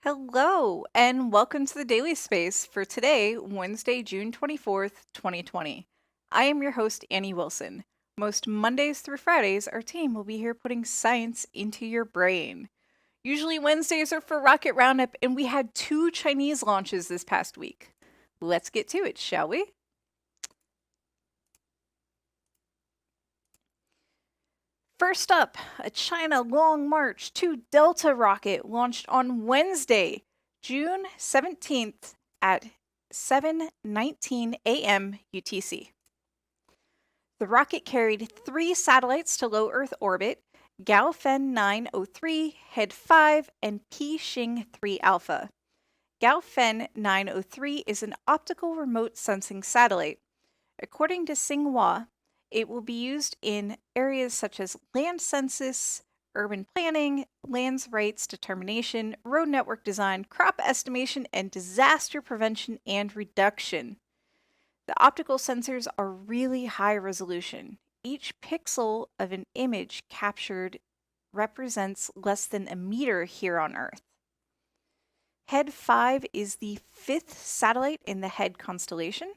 Hello, and welcome to the Daily Space for today, Wednesday, June 24th, 2020. I am your host, Annie Wilson. Most Mondays through Fridays, our team will be here putting science into your brain. Usually, Wednesdays are for Rocket Roundup, and we had 2 Chinese launches this past week. Let's get to it, shall we? First up, a China Long March 2 Delta rocket launched on Wednesday, June 17th at 7:19 a.m. UTC. The rocket carried 3 satellites to low Earth orbit: Gaofen 903, Head 5, and Pixing 3 Alpha. Gaofen 903 is an optical remote sensing satellite. According to Xinhua, it will be used in areas such as land census, urban planning, lands rights determination, road network design, crop estimation, and disaster prevention and reduction. The optical sensors are really high resolution. Each pixel of an image captured represents less than a meter here on Earth. Head 5 is the 5th satellite in the Head constellation.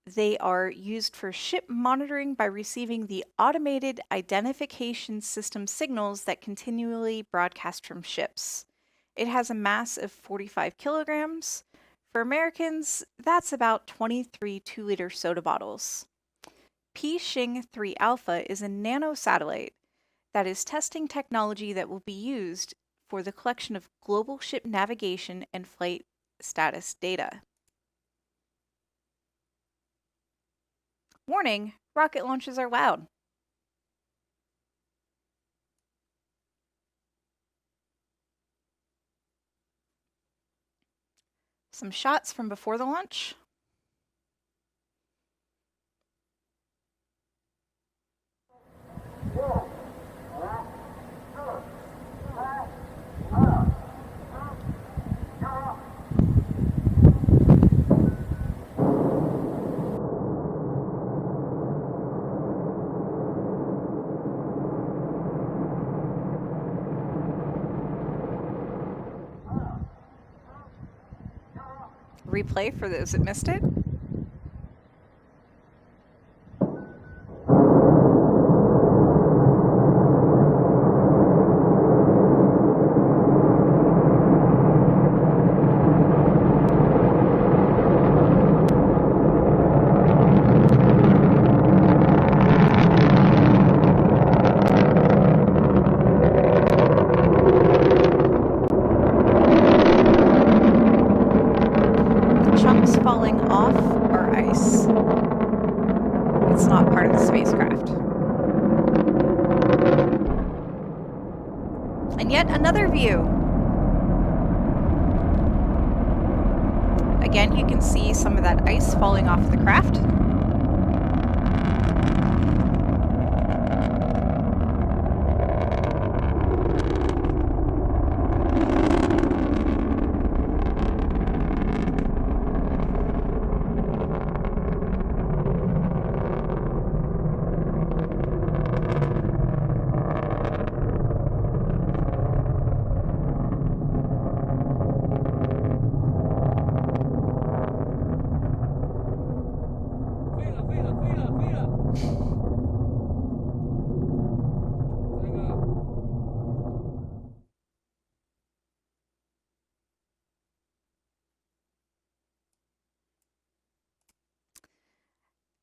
They are used for ship monitoring by receiving the automated identification system signals that continually broadcast from ships. It has a mass of 45 kilograms. For Americans, that's about 23 2-liter soda bottles. Pixing 3 Alpha is a nano satellite that is testing technology that will be used for the collection of global ship navigation and flight status data. Warning, rocket launches are loud. Some shots from before the launch. Replay for those that missed it. Chunks falling off are ice. It's not part of the spacecraft. And yet another view. Again, you can see some of that ice falling off the craft.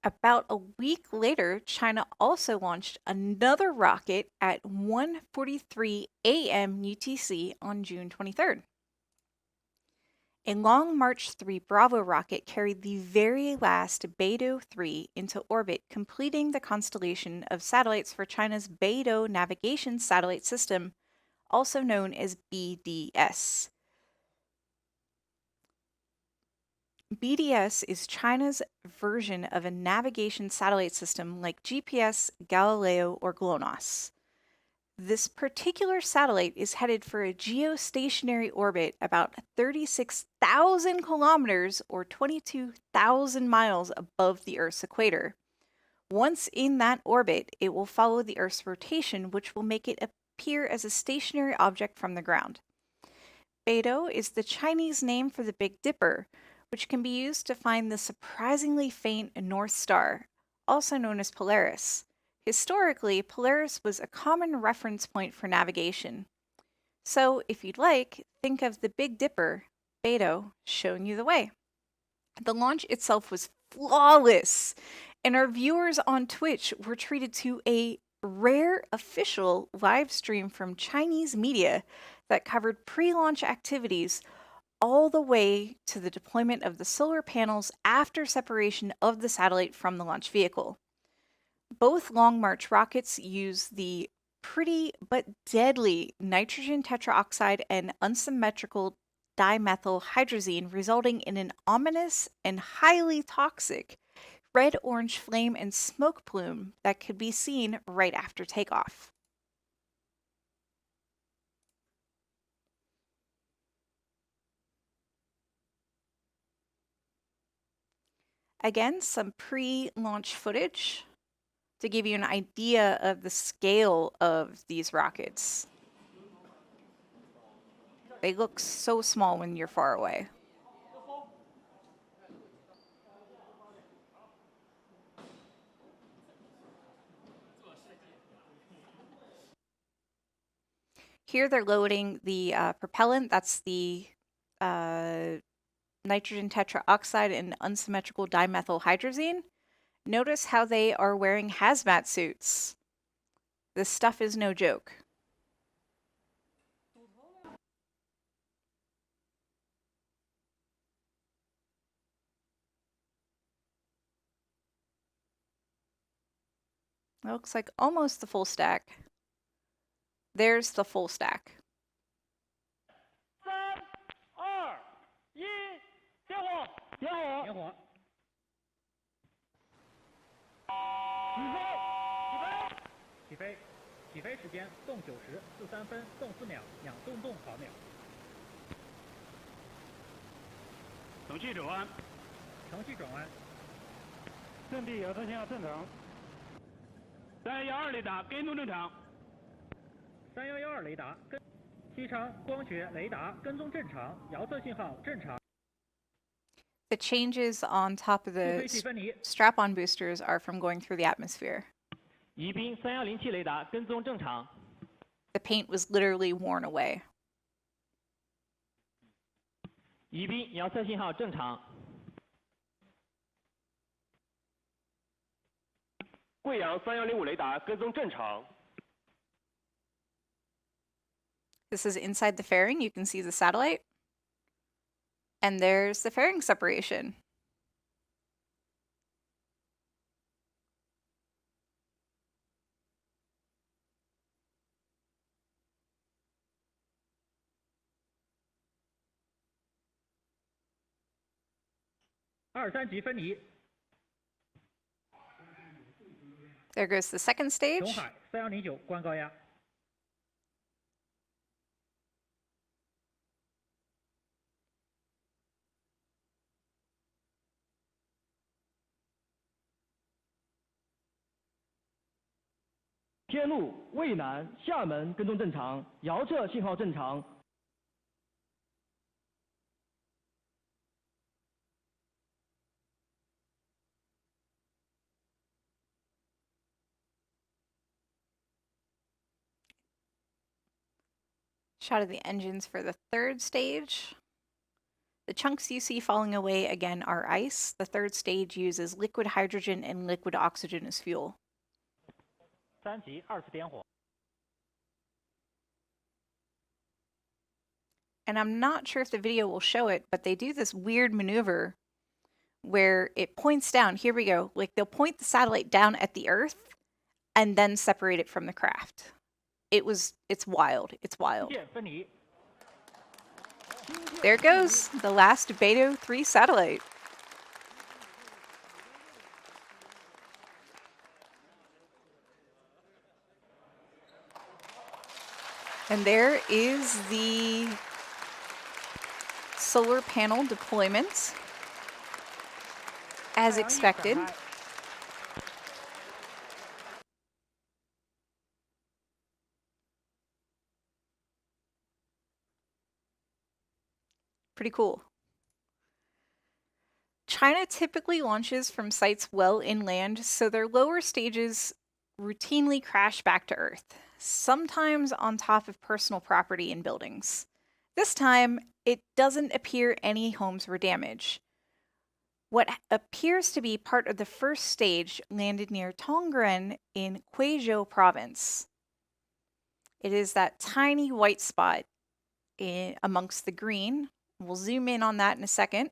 About a week later, China also launched another rocket at 1:43 a.m. UTC on June 23rd. A Long March 3 Bravo rocket carried the very last Beidou 3 into orbit, completing the constellation of satellites for China's Beidou Navigation Satellite System, also known as BDS. BDS is China's version of a navigation satellite system like GPS, Galileo, or GLONASS. This particular satellite is headed for a geostationary orbit about 36,000 kilometers or 22,000 miles above the Earth's equator. Once in that orbit, it will follow the Earth's rotation, which will make it appear as a stationary object from the ground. Beidou is the Chinese name for the Big Dipper, which can be used to find the surprisingly faint North Star, also known as Polaris. Historically, Polaris was a common reference point for navigation. So, if you'd like, think of the Big Dipper, Beidou, showing you the way. The launch itself was flawless, and our viewers on Twitch were treated to a rare official live stream from Chinese media that covered pre-launch activities all the way to the deployment of the solar panels after separation of the satellite from the launch vehicle. Both Long March rockets use the pretty but deadly nitrogen tetroxide and unsymmetrical dimethylhydrazine, resulting in an ominous and highly toxic red-orange flame and smoke plume that could be seen right after takeoff. Again, some pre-launch footage to give you an idea of the scale of these rockets. They look so small when you're far away. Here they're loading the propellant. That's the nitrogen tetroxide and unsymmetrical dimethylhydrazine. Notice how they are wearing hazmat suits. This stuff is no joke. It looks like almost the full stack. There's the full stack. 3、2、1，点火！点火！点火！起飞！起飞！起飞！起飞时间：动9时43分，动4秒，秒动毫秒。程序转弯。程序转弯。阵地遥测信号正常。312雷达跟踪正常。312雷达跟。 机场光学雷达跟踪正常，遥测信号正常。The changes on top of the strap-on boosters are from going through the atmosphere. 宜宾3107雷达跟踪正常。The paint was literally worn away. 宜宾遥测信号正常。贵阳3105雷达跟踪正常。 This is inside the fairing. You can see the satellite. And there's the fairing separation. There goes the second stage. 东海3109关高压。 天路、渭南、厦门跟踪正常，遥测信号正常。Shot of the engines for the third stage. The chunks you see falling away again are ice. The third stage uses liquid hydrogen and liquid oxygen as fuel. 3级2次点火。 And I'm not sure if the video will show it, but they do this weird maneuver where it points down. Here we go. Like they'll point the satellite down at the Earth and then separate it from the craft. It's wild. It's wild. There goes the last Beidou 3 satellite. And there is the solar panel deployment as expected. Pretty cool. China typically launches from sites well inland, so their lower stages routinely crash back to Earth, sometimes on top of personal property and buildings. This time, it doesn't appear any homes were damaged. What appears to be part of the first stage landed near Tongren in Guizhou province. It is that tiny white spot amongst the green. We'll zoom in on that in a second.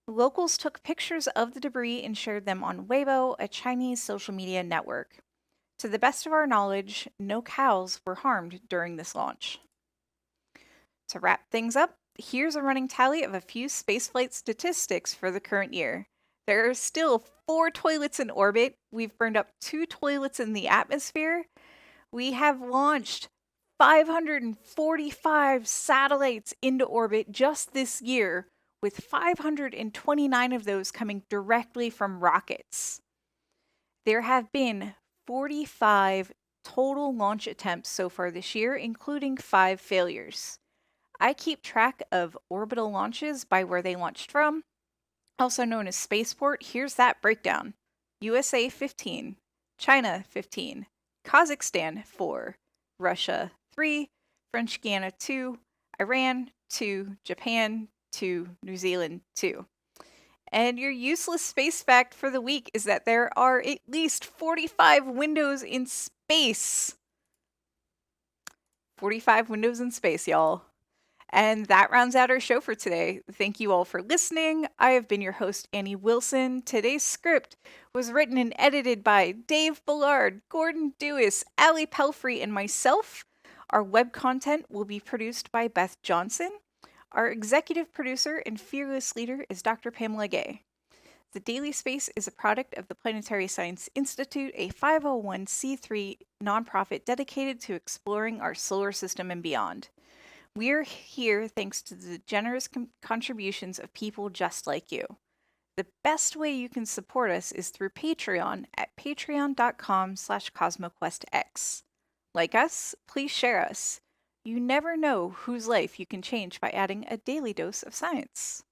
Locals took pictures of the debris and shared them on Weibo, a Chinese social media network. To the best of our knowledge, no cows were harmed during this launch. To wrap things up, here's a running tally of a few spaceflight statistics for the current year. There are still 4 toilets in orbit. We've burned up 2 toilets in the atmosphere. We have launched 545 satellites into orbit just this year, with 529 of those coming directly from rockets. There have been 45 total launch attempts so far this year, including 5 failures. I keep track of orbital launches by where they launched from, also known as spaceport. Here's that breakdown. USA 15, China 15, Kazakhstan 4, Russia 3, French Guiana 2, Iran 2, Japan 2, New Zealand 2. And your useless space fact for the week is that there are at least 45 windows in space. 45 windows in space, y'all. And that rounds out our show for today. Thank you all for listening. I have been your host, Annie Wilson. Today's script was written and edited by Dave Ballard, Gordon Dewis, Allie Pelfrey, and myself. Our web content will be produced by Beth Johnson. Our executive producer and fearless leader is Dr. Pamela Gay. The Daily Space is a product of the Planetary Science Institute, a 501c3 nonprofit dedicated to exploring our solar system and beyond. We're here thanks to the generous contributions of people just like you. The best way you can support us is through Patreon at patreon.com/CosmoQuestX. Like us, please share us. You never know whose life you can change by adding a daily dose of science.